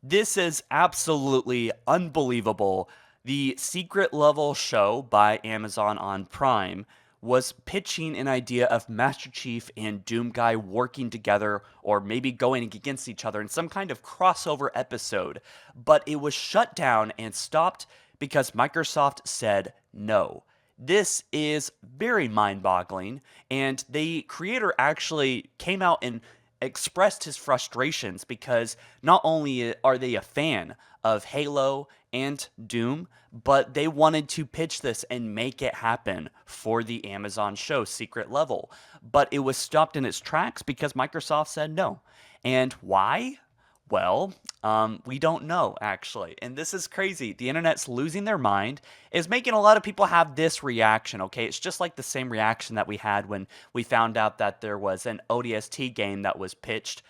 This is absolutely unbelievable. The secret level show by Amazon on Prime was pitching an idea of Master Chief and Doom Guy working together or maybe going against each other in some kind of crossover episode, but it was shut down and stopped because Microsoft said no. This is very mind boggling, and the creator actually came out and expressed his frustrations because not only are they a fan of Halo and Doom, but they wanted to pitch this and make it happen for the Amazon show Secret Level. But it was stopped in its tracks because Microsoft said no. And why? Well, we don't know actually. And this is crazy. The internet's losing their mind, is making a lot of people have this reaction, okay? It's just like the same reaction that we had when we found out that there was an ODST game that was pitched,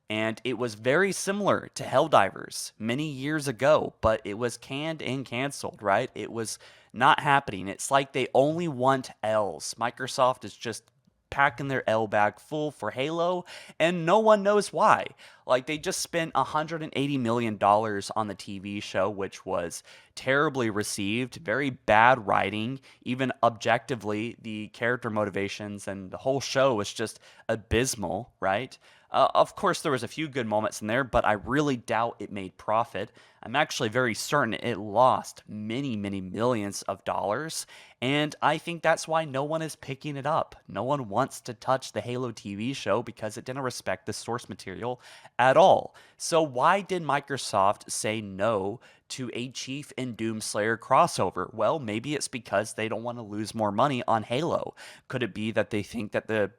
and it was very similar to Helldivers many years ago, but it was canned and canceled, right? It was not happening. It's like they only want L's. Microsoft is just packing their L bag full for Halo, and no one knows why. Like, they just spent $180 million on the TV show, which was terribly received, very bad writing, even objectively, the character motivations and the whole show was just abysmal, right? Of course, there was a few good moments in there, but I really doubt it made profit. I'm actually very certain it lost many, many millions of dollars, and I think that's why no one is picking it up. No one wants to touch the Halo TV show because it didn't respect the source material at all. So why did Microsoft say no to a Chief and Doomslayer crossover? Well, maybe it's because they don't want to lose more money on Halo. Could it be that they think that the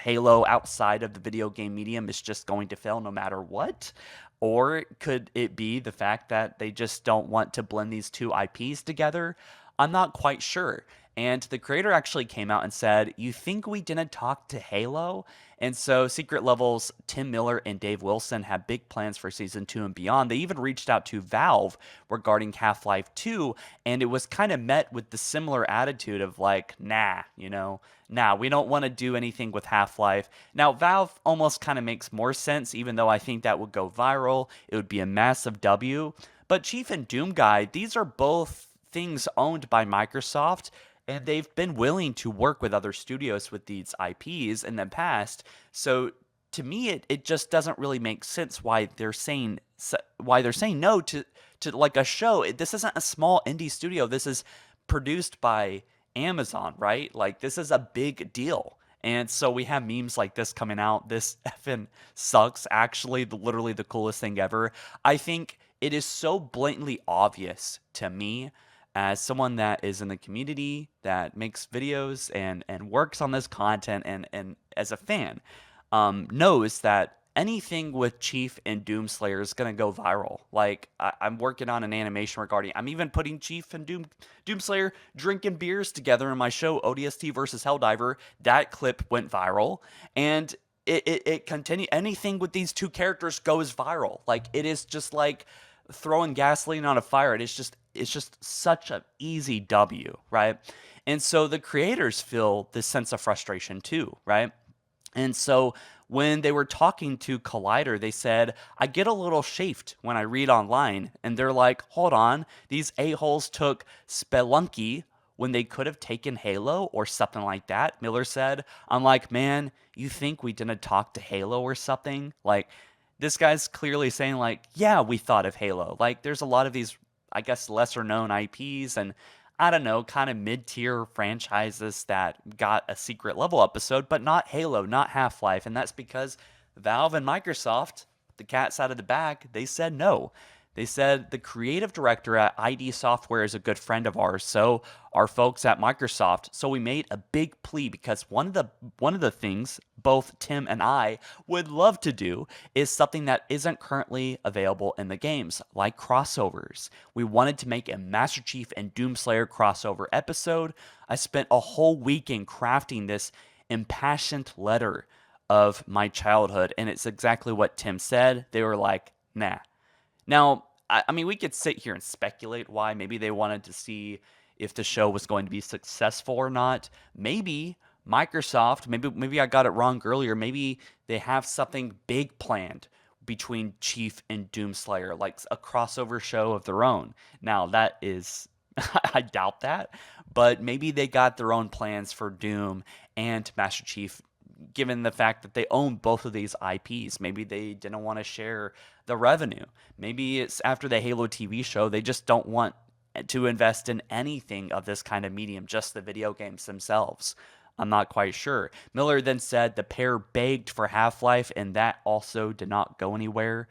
Halo outside of the video game medium is just going to fail no matter what? Or could it be the fact that they just don't want to blend these two IPs together? I'm not quite sure. And the creator actually came out and said, "You think we didn't talk to Halo?" And so Secret Level's Tim Miller and Dave Wilson have big plans for season 2 and beyond. They even reached out to Valve regarding Half-Life 2, and it was kind of met with the similar attitude of like, nah, nah, we don't want to do anything with Half-Life. Now, Valve almost kind of makes more sense, even though I think that would go viral. It would be a massive W. But Chief and Doom Guy, these are both things owned by Microsoft, and they've been willing to work with other studios with these IPs in the past. So to me, it just doesn't really make sense why they're saying no to like a show. This isn't a small indie studio. This is produced by Amazon, right? Like, this is a big deal. And so we have memes like this coming out. This effing sucks. Actually, literally the coolest thing ever. I think it is so blatantly obvious to me as someone that is in the community that makes videos and works on this content and as a fan, knows that anything with Chief and Doomslayer is gonna go viral. Like, I'm working on an animation regarding. I'm even putting Chief and Doomslayer drinking beers together in my show ODST versus Helldiver. That clip went viral, and it continued. Anything with these two characters goes viral. Like, it is just like throwing gasoline on a fire. It's just such an easy W, right? And so the creators feel this sense of frustration too, right? And so when they were talking to Collider, they said, "I get a little chafed when I read online." And they're like, "Hold on, these a-holes took Spelunky when they could have taken Halo or something like that." Miller said, "I'm like, man, you think we didn't talk to Halo or something?" Like, this guy's clearly saying like, yeah, we thought of Halo. Like, there's a lot of these, I guess, lesser known IPs and, I don't know, kind of mid-tier franchises that got a secret level episode, but not Halo, not Half-Life. And that's because Valve and Microsoft, the cat's out of the bag, they said no. They said the creative director at ID Software is a good friend of ours, so our folks at Microsoft. So we made a big plea because one of the things both Tim and I would love to do is something that isn't currently available in the games, like crossovers. We wanted to make a Master Chief and Doomslayer crossover episode. I spent a whole weekend crafting this impassioned letter of my childhood, and it's exactly what Tim said. They were like, nah. Now, I mean, we could sit here and speculate why. Maybe they wanted to see if the show was going to be successful or not. Maybe Microsoft, maybe I got it wrong earlier. Maybe they have something big planned between Chief and Doomslayer, like a crossover show of their own. Now, that is, I doubt that, but maybe they got their own plans for Doom and Master Chief, given the fact that they own both of these IPs. Maybe they didn't want to share the revenue. Maybe it's after the Halo TV show, they just don't want to invest in anything of this kind of medium, just the video games themselves. I'm not quite sure. Miller then said the pair begged for Half-Life, and that also did not go anywhere.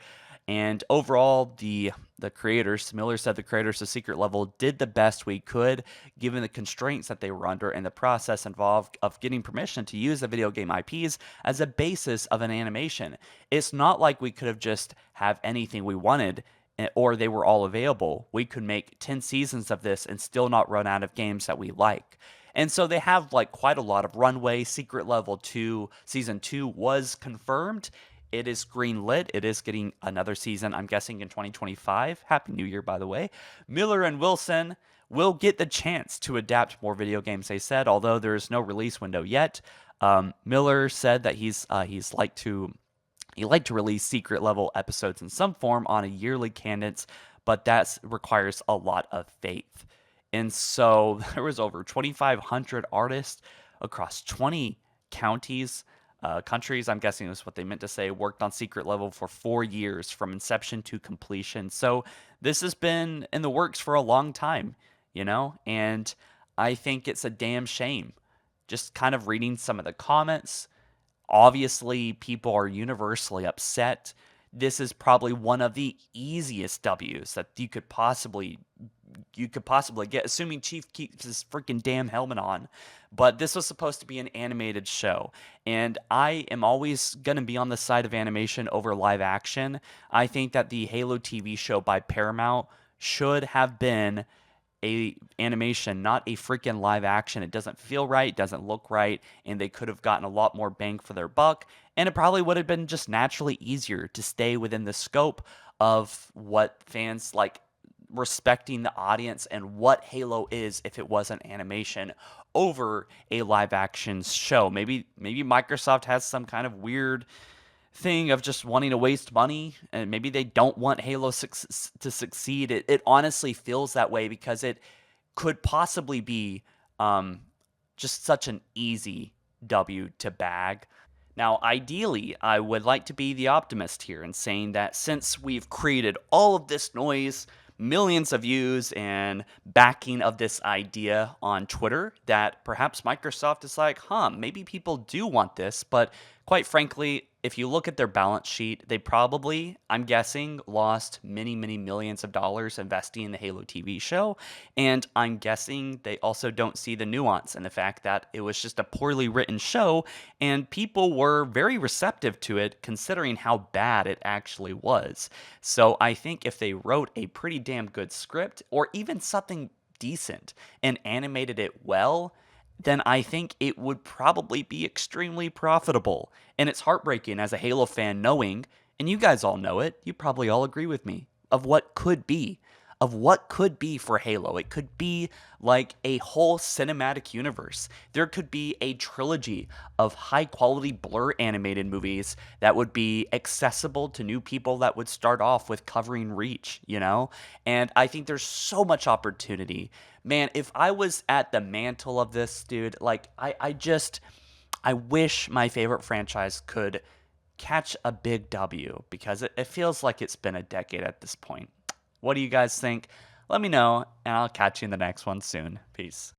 And overall, the creators, Miller said the creators of Secret Level did the best we could, given the constraints that they were under and the process involved of getting permission to use the video game IPs as a basis of an animation. It's not like we could have just have anything we wanted or they were all available. We could make 10 seasons of this and still not run out of games that we like. And so they have like quite a lot of runway. Secret Level 2 season 2 was confirmed. It is green-lit. It is getting another season, I'm guessing, in 2025. Happy New Year, by the way. Miller and Wilson will get the chance to adapt more video games, they said, although there is no release window yet. Miller said that he'd like to release Secret Level episodes in some form on a yearly cadence, but that requires a lot of faith. And so there was over 2,500 artists across 20 counties, countries, I'm guessing is what they meant to say, worked on Secret Level for 4 years from inception to completion. So this has been in the works for a long time, and I think it's a damn shame. Just kind of reading some of the comments, obviously people are universally upset. This is probably one of the easiest W's that you could possibly get, assuming Chief keeps his freaking damn helmet on. But this was supposed to be an animated show, and I am always going to be on the side of animation over live action. I think that the Halo TV show by Paramount should have been a animation, not a freaking live action. It doesn't feel right, doesn't look right, and they could have gotten a lot more bang for their buck, and it probably would have been just naturally easier to stay within the scope of what fans like, respecting the audience and what Halo is if it was an animation over a live action show. Maybe Microsoft has some kind of weird thing of just wanting to waste money, and maybe they don't want Halo to succeed. It honestly feels that way because it could possibly be just such an easy W to bag. Now, ideally, I would like to be the optimist here in saying that since we've created all of this noise, millions of views, and backing of this idea on Twitter, that perhaps Microsoft is like, maybe people do want this. But quite frankly, if you look at their balance sheet, they probably, I'm guessing, lost many, many millions of dollars investing in the Halo TV show. And I'm guessing they also don't see the nuance in the fact that it was just a poorly written show, and people were very receptive to it considering how bad it actually was. So I think if they wrote a pretty damn good script, or even something decent, and animated it well, then I think it would probably be extremely profitable. And it's heartbreaking as a Halo fan knowing, and you guys all know it, you probably all agree with me, of what could be. Of what could be for Halo. It could be like a whole cinematic universe. There could be a trilogy of high quality Blur animated movies that would be accessible to new people that would start off with covering Reach, And I think there's so much opportunity. Man, if I was at the mantle of this, dude, like I wish my favorite franchise could catch a big W, because it feels like it's been a decade at this point. What do you guys think? Let me know, and I'll catch you in the next one soon. Peace.